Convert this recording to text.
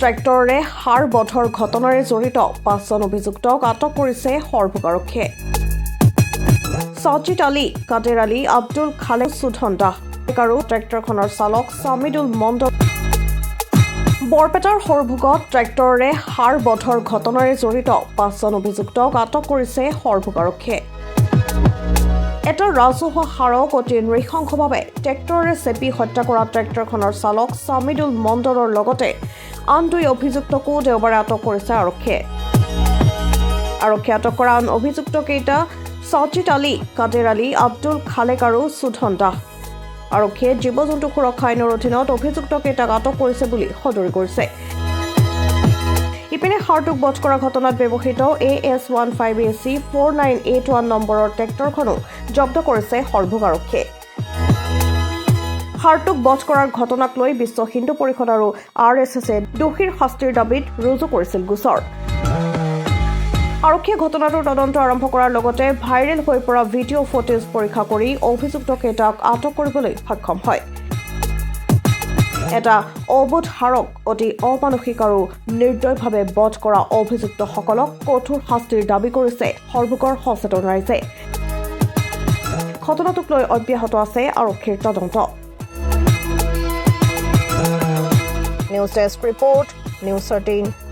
ট্ৰেক্টৰেৰে সাৰ বধৰ ঘটনাৰে জড়িত ৫জন অভিযুক্তক আটক কৰিছে সৰভোগ আৰক্ষীয়ে। সাজিদ আলী, কাদেৰ আলী, আব্দুল খালেক, সুধন দাস আৰু ট্ৰেক্টৰখনৰ চালক সামিদুল মণ্ডল। বৰপেটাৰ সৰভোগত ট্ৰেক্টৰেৰে সাৰ বধৰ ঘটনাৰে জড়িত ৫জন অভিযুক্তক আটক কৰিছে সৰভোগ আৰক্ষীয়ে। এটা ৰাজহুৱা সাৰক অতি নৃশংসভাৱে ট্ৰেক্টৰেৰে চেপি হত্যা কৰা ট্ৰেক্টৰখনৰ চালক সামিদুল মণ্ডলৰ লগতে আন ২ অভিযুক্তকো দেওবাৰে আটক কৰিছে আৰক্ষীয়ে। আৰক্ষীয়ে আটক কৰা আন অভিযুক্তকেইটা সাজিদ আলী, কাদেৰ আলী, আব্দুল খালেক আৰু সুধন দাস। আৰক্ষীয়ে জীৱ-জন্তু সুৰক্ষা আইনৰ অধীনত অভিযুক্তকেইটাক আটক কৰিছে বুলি সদৰি কৰিছে। ইপিনে সাৰটোক বধ কৰা ঘটনাত ব্যৱহৃত AS15AC 4981 নম্বৰৰ ট্ৰেক্টৰখনো জব্দ কৰিছে সৰভোগ আৰক্ষীয়ে। সাৰটোক বধ কৰাৰ ঘটনাক লৈ বিশ্ব হিন্দু পৰিষদ আৰু RSSে দোষীৰ শাস্তিৰ দাবীত ৰুজু কৰিছিল গোচৰ। আৰক্ষীয়ে ঘটনাটোৰ তদন্ত আৰম্ভ কৰাৰ লগতে ভাইৰেল হৈ পৰা ভিডিঅ' ফুটেজ পৰীক্ষা কৰি অভিযুক্তকেইটাক আটক কৰিবলৈ সক্ষম হয়। এটা অবোধ হাৰক অতি অমানসিক আৰু নিৰ্দয়ভাৱে বধ কৰা অভিযুক্তসকলক কঠোৰ শাস্তিৰ দাবী কৰিছে সৰভোগৰ সচেতন ৰাইজে। ঘটনাটোক লৈ অব্যাহত আছে আৰক্ষীৰ তদন্ত। News desk report, news 13।